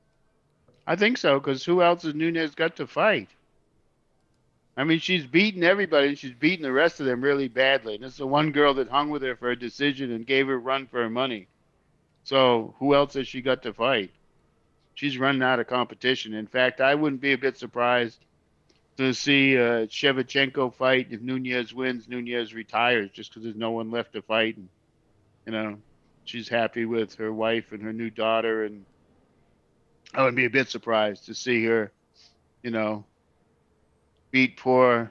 I think so, because who else has Nunes got to fight? I mean, she's beaten everybody. She's beaten the rest of them really badly. And it's the one girl that hung with her for a decision and gave her a run for her money. So who else has she got to fight? She's running out of competition. In fact, I wouldn't be a bit surprised to see Shevchenko fight. If Nunes wins, Nunes retires just because there's no one left to fight. And, you know, she's happy with her wife and her new daughter. And I would be a bit surprised to see her, you know, beat poor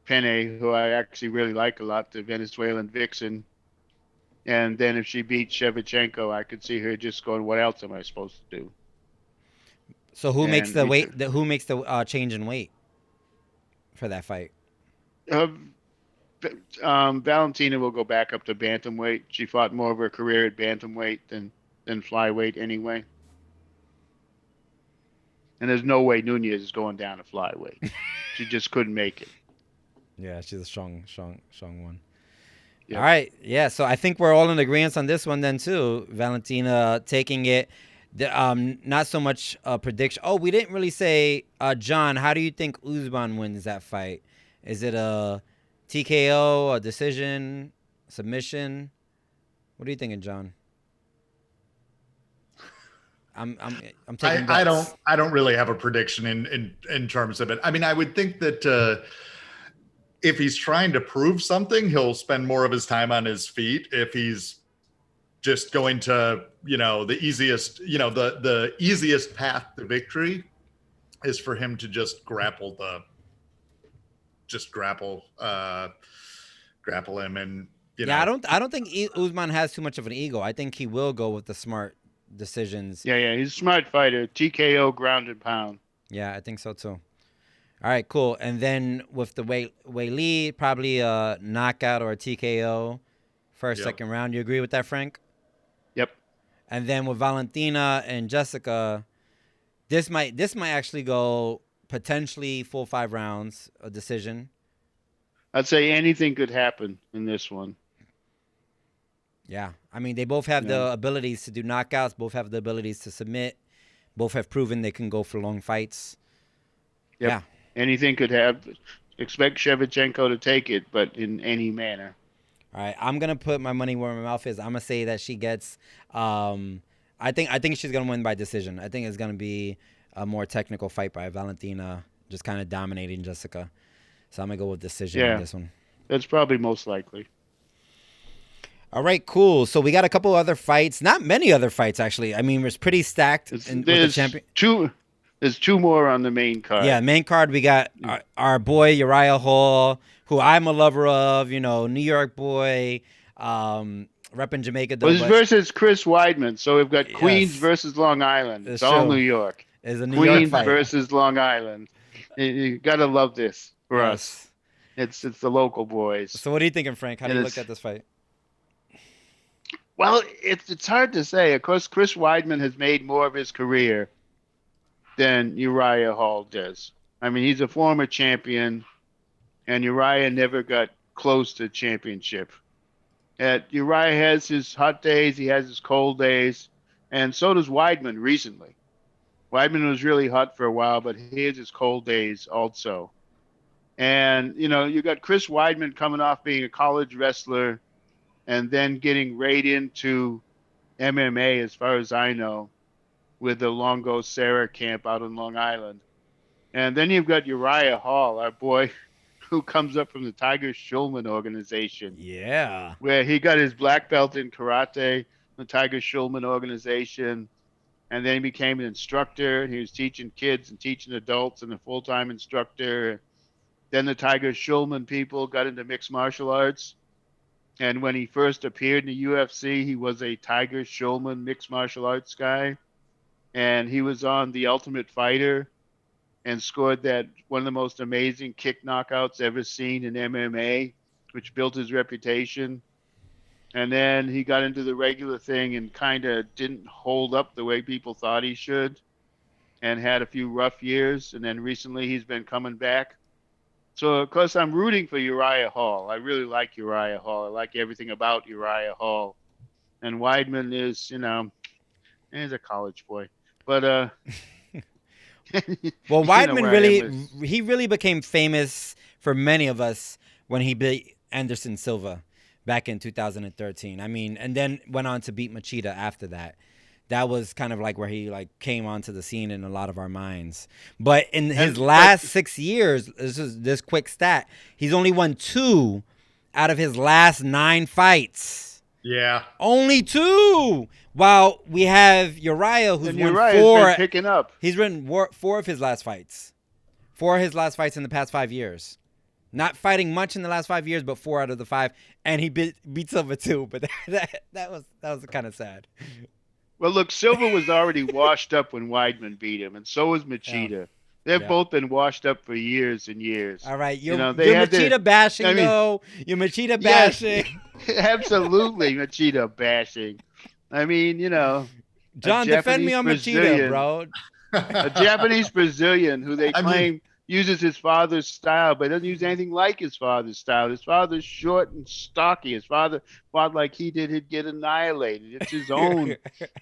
Penne, who I actually really like a lot, the Venezuelan vixen. And then if she beats Shevchenko, I could see her just going, "What else am I supposed to do?" So who makes And the weight? Who makes the change in weight for that fight? uh, Valentina will go back up to bantamweight. She fought more of her career at bantamweight than flyweight anyway. And there's no way Nunez is going down to flyweight. She just couldn't make it. Yeah, she's a strong one. Yep. All right, yeah. So I think we're all in agreement on this one then too. Valentina taking it. Not so much a prediction. Oh, we didn't really say, John. How do you think Usman wins that fight? Is it a TKO, a decision, submission? What are you thinking, John? I'm taking bets. I don't really have a prediction in terms of it. I mean, I would think that if he's trying to prove something, he'll spend more of his time on his feet. If he's just going to, the easiest, the easiest path to victory is for him to just grapple him, and I don't think Usman has too much of an ego. I think he will go with the smart decisions. Yeah, he's a smart fighter. TKO, ground and pound. Yeah, I think so too. All right, cool. And then with the Weili, probably a knockout or a TKO, first, second round. You agree with that, Frank? Yep. And then with Valentina and Jessica, this might actually go potentially full 5 rounds, a decision. I'd say anything could happen in this one. Yeah, I mean, they both have the abilities to do knockouts. Both have the abilities to submit. Both have proven they can go for long fights. Yep. Yeah. Anything could happen. Expect Shevchenko to take it, but in any manner. All right, I'm gonna put my money where my mouth is. I'm gonna say that she gets. I think she's gonna win by decision. I think it's gonna be a more technical fight by Valentina, just kind of dominating Jessica. So I'm gonna go with decision on this one. That's probably most likely. All right, cool. So we got a couple other fights. Not many other fights, actually. I mean, it's pretty stacked with the champion. There's 2 more on the main card. Yeah, main card, we got our boy Uriah Hall, who I'm a lover of, New York boy, repping Jamaica though. Well, this But versus Chris Weidman. So we've got Queens yes, versus Long Island. It's it's all New true. York. It's a New York Queens fight. versus Long Island. You gotta love this for us. Yes. It's the local boys. So what are you thinking, Frank? How do And you it's- look at this fight? Well, it's hard to say. Of course, Chris Weidman has made more of his career than Uriah Hall does. I mean, he's a former champion, and Uriah never got close to championship. Uriah has his hot days, he has his cold days, and so does Weidman recently. Weidman was really hot for a while, but he has his cold days also. And, you got Chris Weidman coming off being a college wrestler and then getting right into MMA, as far as I know, with the Longo Serra camp out in Long Island. And then you've got Uriah Hall, our boy, who comes up from the Tiger Schulman organization. Yeah. Where he got his black belt in karate, the Tiger Schulman organization. And then he became an instructor. He was teaching kids and teaching adults and a full-time instructor. Then the Tiger Schulman people got into mixed martial arts. And when he first appeared in the UFC, he was a Tiger Schulman mixed martial arts guy. And he was on The Ultimate Fighter and scored that one of the most amazing kick knockouts ever seen in MMA, which built his reputation. And then he got into the regular thing and kind of didn't hold up the way people thought he should and had a few rough years. And then recently he's been coming back. So, of course, I'm rooting for Uriah Hall. I really like Uriah Hall. I like everything about Uriah Hall. And Weidman is, he's a college boy. But, well, Weidman he really became famous for many of us when he beat Anderson Silva back in 2013. I mean, and then went on to beat Machida after that. That was kind of like where he came onto the scene in a lot of our minds. But in his last 6 years, this quick stat, he's only won 2 out of his last 9 fights. Yeah. Only 2. While we have Uriah, who's won 4. Been picking up. He's won 4 of his last fights. 4 of his last fights in the past 5 years. Not fighting much in the last 5 years, but 4 out of the 5. And he beat Silva too. But that was kind of sad. Well, look, Silva was already washed up when Weidman beat him, and so was Machida. Yeah. They've both been washed up for years and years. All right, you're Machida bashing, though. You're Machida bashing. Yes, absolutely, Machida bashing. I mean, John, defend me on Machida, bro. A Japanese Brazilian who they claim uses his father's style, but doesn't use anything like his father's style. His father's short and stocky. His father fought like he did, he'd get annihilated. It's his own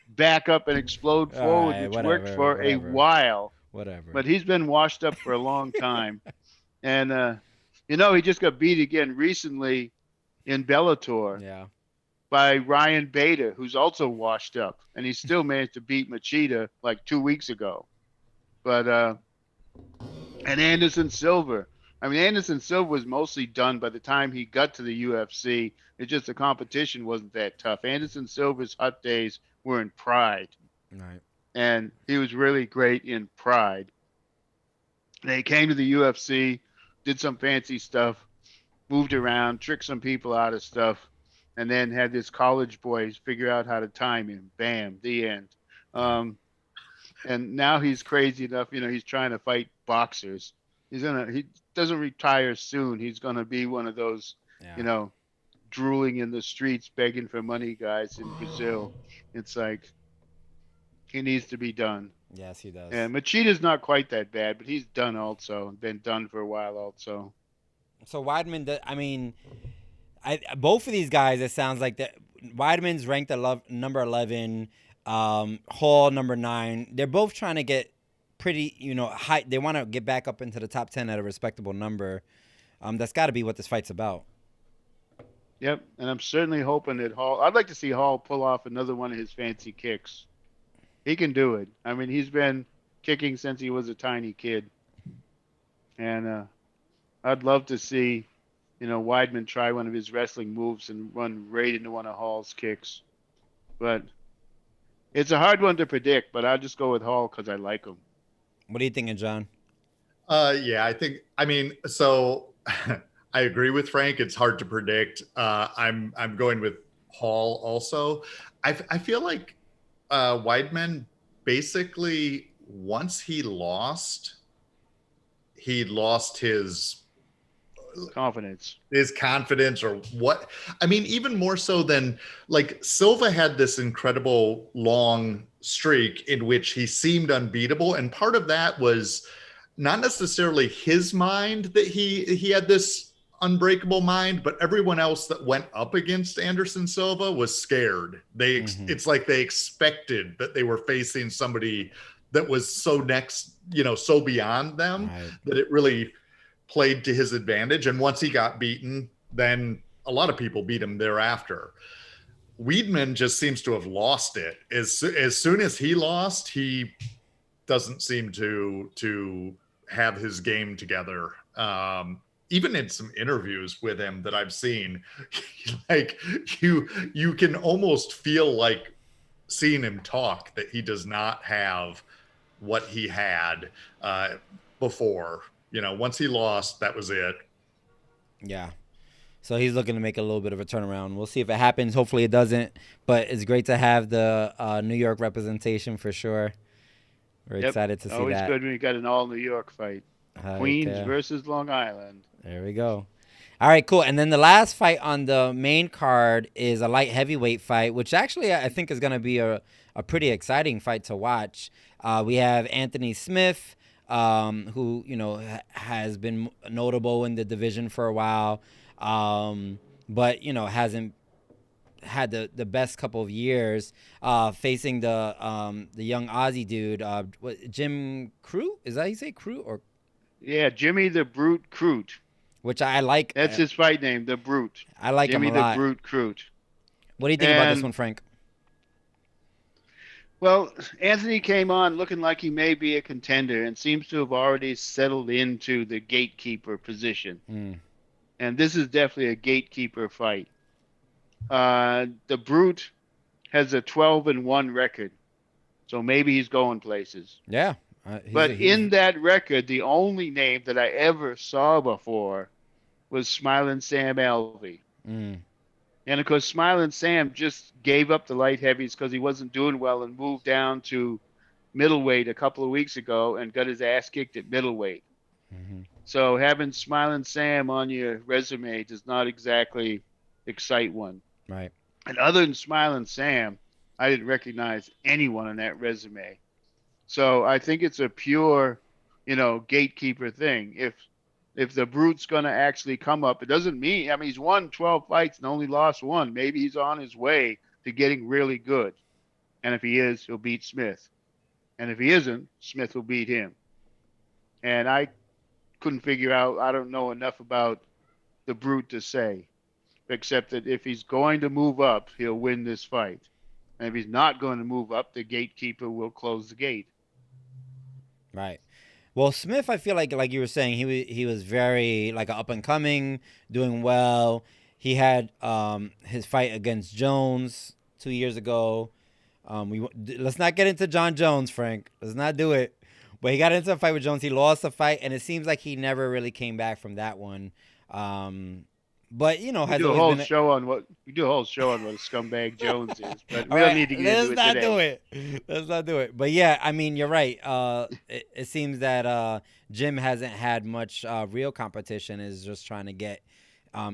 back up and explode forward, which worked for a while. Whatever. But he's been washed up for a long time. And, he just got beat again recently in Bellator. Yeah. By Ryan Bader, who's also washed up. And he still managed to beat Machida 2 weeks ago. But, and Anderson Silva. I mean, Anderson Silva was mostly done by the time he got to the UFC. It's just the competition wasn't that tough. Anderson Silva's hot days were in Pride. Right. And he was really great in Pride. And he came to the UFC, did some fancy stuff, moved around, tricked some people out of stuff, and then had this college boy figure out how to time him. Bam, the end. And now he's crazy enough, he's trying to fight boxers. He doesn't retire soon. He's going to be one of those, drooling in the streets, begging for money guys in Brazil. It's like, he needs to be done. Yes, he does. And Machida's not quite that bad, but he's done also, been done for a while also. So Weidman, both of these guys, it sounds like that Weidman's ranked at number 11, Hall number 9. They're both trying to get pretty, high. They want to get back up into the top 10 at a respectable number. That's got to be what this fight's about. Yep, and I'm certainly hoping that I'd like to see Hall pull off another one of his fancy kicks. He can do it. I mean, he's been kicking since he was a tiny kid. And I'd love to see, Weidman try one of his wrestling moves and run right into one of Hall's kicks. But it's a hard one to predict, but I'll just go with Hall because I like him. What are you thinking, John? Yeah, I mean, so I agree with Frank. It's hard to predict. I'm going with Hall also. I feel like Weidman basically once he lost Confidence. his confidence or what. I mean, even more so than like Silva had this incredible long streak in which he seemed unbeatable, and part of that was not necessarily his mind that he had this unbreakable mind, but everyone else that went up against Anderson Silva was scared. It's like they expected that they were facing somebody that was so next, so beyond them, Right. that it really played to his advantage. And once he got beaten, then a lot of people beat him thereafter. Weidman just seems to have lost it. As soon as he lost, he doesn't seem to have his game together. Even in some interviews with him that I've seen, like you can almost feel like seeing him talk that he does not have what he had before. Once he lost, that was it. Yeah. So he's looking to make a little bit of a turnaround. We'll see if it happens. Hopefully it doesn't. But it's great to have the New York representation for sure. We're excited to see Always that. good when you got an all New York fight. Queens versus Long Island. There we go. All right, cool. And then the last fight on the main card is a light heavyweight fight, which actually I think is going to be a pretty exciting fight to watch. We have Anthony Smith, who has been notable in the division for a while, but hasn't had the best couple of years, facing the young Aussie dude, Jim Crew. Is that how you say Crew or? Yeah, Jimmy the Brute Crute. Which I like. That's his fight name, the Brute. I like Jimmy him a lot. the Brute Crute. What do you think about this one, Frank? Well, Anthony came on looking like he may be a contender and seems to have already settled into the gatekeeper position. And this is definitely a gatekeeper fight. The Brute has a 12-1 record, so maybe he's going places. Yeah. But in that record, the only name that I ever saw before was Smiling Sam Alvey. And of course, Smiling Sam just gave up the light heavies because he wasn't doing well and moved down to middleweight a couple of weeks ago and got his ass kicked at middleweight. So having Smiling Sam on your resume does not exactly excite one. Right. And other than Smiling Sam, I didn't recognize anyone on that resume. So I think it's a pure, gatekeeper thing. If the Brute's going to actually come up, it doesn't mean, he's won 12 fights and only lost one. Maybe he's on his way to getting really good. And if he is, he'll beat Smith. And if he isn't, Smith will beat him. And I couldn't figure out, I don't know enough about the Brute to say, except that if he's going to move up, he'll win this fight. And if he's not going to move up, the gatekeeper will close the gate. Right. Well, Smith, I feel like you were saying, he was very like up and coming, doing well. He had his fight against Jones 2 years ago. Let's not get into John Jones, Frank. Let's not do it. But he got into a fight with Jones. He lost the fight, and it seems like he never really came back from that one. But we do a whole show on what a scumbag Jones is, but we don't need to get into it today. Let's not do it. But yeah, I mean, you're right. It seems that Jim hasn't had much real competition. Is just trying to get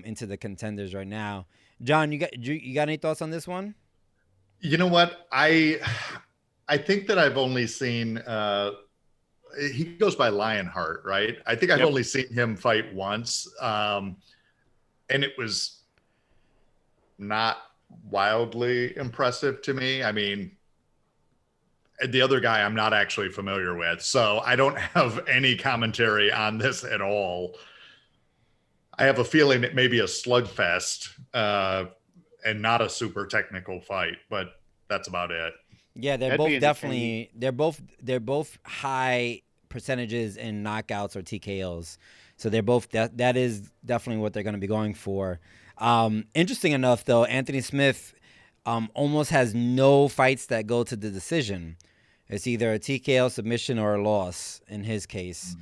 into the contenders right now. John, you got any thoughts on this one? You know what? I think that I've only seen. He goes by Lionheart, right? I think I've only seen him fight once. And it was not wildly impressive to me. I mean, the other guy I'm not actually familiar with, so I don't have any commentary on this at all. I have a feeling it may be a slugfest and not a super technical fight, but that's about it. Yeah, they're both high percentages in knockouts or TKOs. So they're both that is definitely what they're going to be going for. Interesting enough, though, Anthony Smith almost has no fights that go to the decision. It's either a TKO submission or a loss in his case.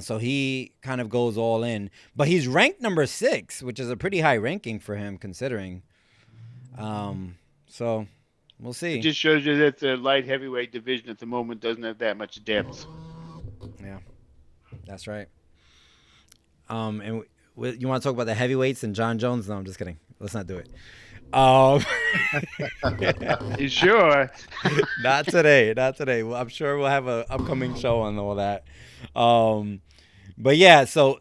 So he kind of goes all in. But he's ranked number 6, which is a pretty high ranking for him considering. So we'll see. It just shows you that the light heavyweight division at the moment doesn't have that much depth. Yeah, that's right. And you want to talk about the heavyweights and Jon Jones? No, I'm just kidding. Let's not do it. You sure? Not today. Well, I'm sure we'll have an upcoming show on all that. But yeah, so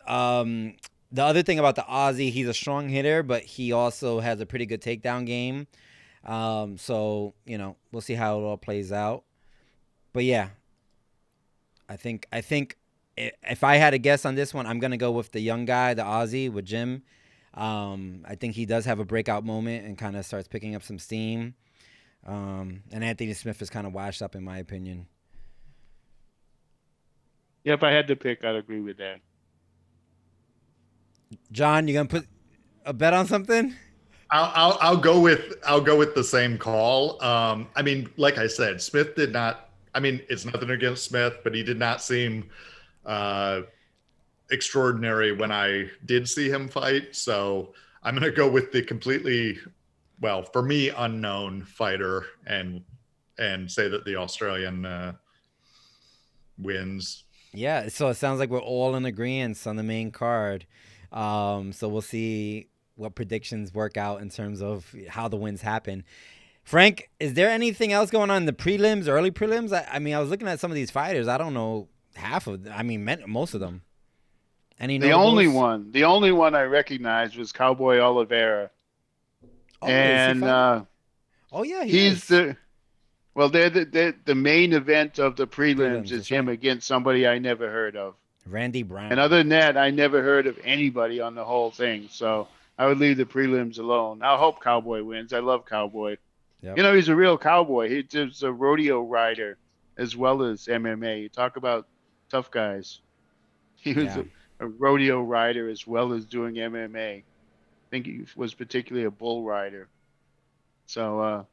the other thing about the Aussie, he's a strong hitter, but he also has a pretty good takedown game. So we'll see how it all plays out. But yeah, I think if I had to guess on this one, I'm gonna go with the young guy, the Aussie, with Jim. I think he does have a breakout moment and kind of starts picking up some steam. And Anthony Smith is kind of washed up in my opinion. Yeah, if I had to pick, I'd agree with that. John, you gonna put a bet on something? I'll go with the same call. I mean, like I said, Smith did not. I mean, it's nothing against Smith, but he did not seem extraordinary when I did see him fight. So I'm going to go with the completely, well, for me, unknown fighter and say that the Australian wins. Yeah, so it sounds like we're all in agreement on the main card. So we'll see what predictions work out in terms of how the wins happen. Frank, is there anything else going on in the prelims, early prelims? I mean, I was looking at some of these fighters. I don't know most of them. The only one I recognized was Cowboy Oliveira. Oh, and he's the main event of the prelims is him against somebody I never heard of. Randy Brown. And other than that, I never heard of anybody on the whole thing. So I would leave the prelims alone. I hope Cowboy wins. I love Cowboy. Yep. He's a real cowboy. He's a rodeo rider as well as MMA. You talk about tough guys. He was a rodeo rider as well as doing MMA. I think he was particularly a bull rider. So,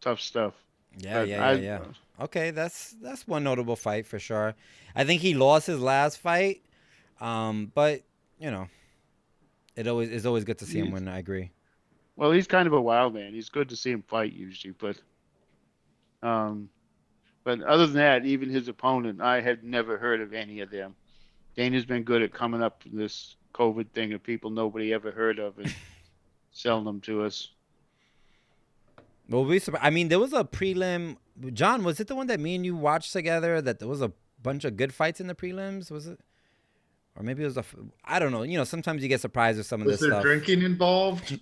tough stuff. Yeah. Okay, that's one notable fight for sure. I think he lost his last fight, but it's always good to see him win. I agree. Well, he's kind of a wild man. He's good to see him fight usually, but other than that, even his opponent, I had never heard of any of them. Dana's been good at coming up with this COVID thing of people nobody ever heard of and selling them to us. Well, I mean, there was a prelim. John, was it the one that me and you watched together? That there was a bunch of good fights in the prelims. Was it? Or maybe it was I don't know. Sometimes you get surprised with some of this stuff. Was there drinking involved?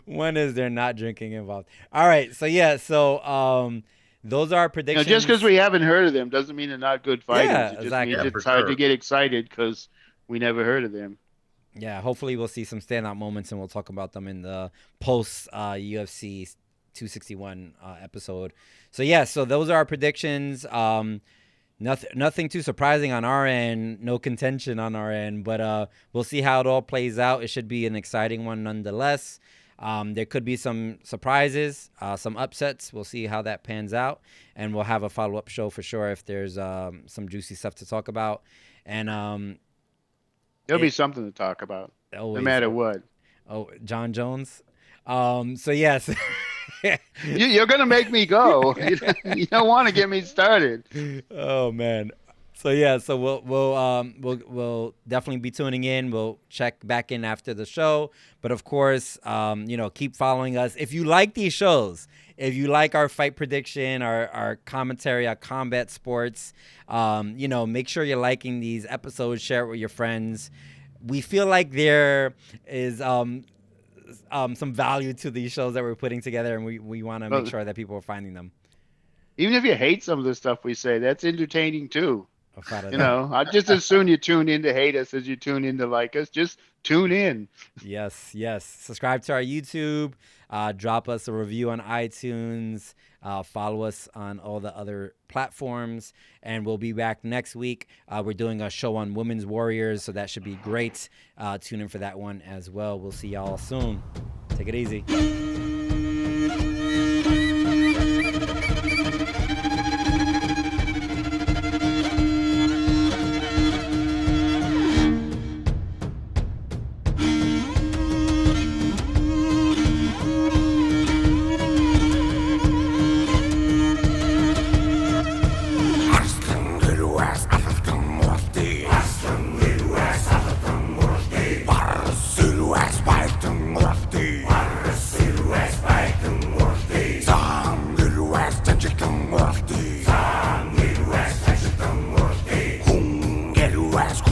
When is there not drinking involved? All right. So, yeah. So, those are our predictions. Just because we haven't heard of them doesn't mean they're not good fighters. Yeah, it just exactly. means it's hard to get excited because we never heard of them. Yeah. Hopefully, we'll see some standout moments, and we'll talk about them in the post UFC 261 episode. So, yeah. So, those are our predictions. Nothing too surprising on our end, no contention on our end, but we'll see how it all plays out. It should be an exciting one nonetheless. There could be some surprises, some upsets. We'll see how that pans out, and we'll have a follow-up show for sure if there's some juicy stuff to talk about. And there'll be something to talk about, no matter what. Oh, Jon Jones. So yes. You're gonna make me go. You don't want to get me started. Oh man. So yeah. So we'll definitely be tuning in. We'll check back in after the show. But of course, keep following us. If you like these shows, if you like our fight prediction, our commentary, our combat sports, make sure you're liking these episodes. Share it with your friends. We feel like there is some value to these shows that we're putting together, and we want to make sure that people are finding them. Even if you hate some of the stuff we say, that's entertaining too. I'd just as soon you tune in to hate us as you tune in to like us. Just tune in. Yes. Subscribe to our YouTube. Drop us a review on iTunes. Follow us on all the other platforms, and we'll be back next week. We're doing a show on women's warriors, so that should be great. Tune in for that one as well. We'll see y'all soon. Take it easy. West,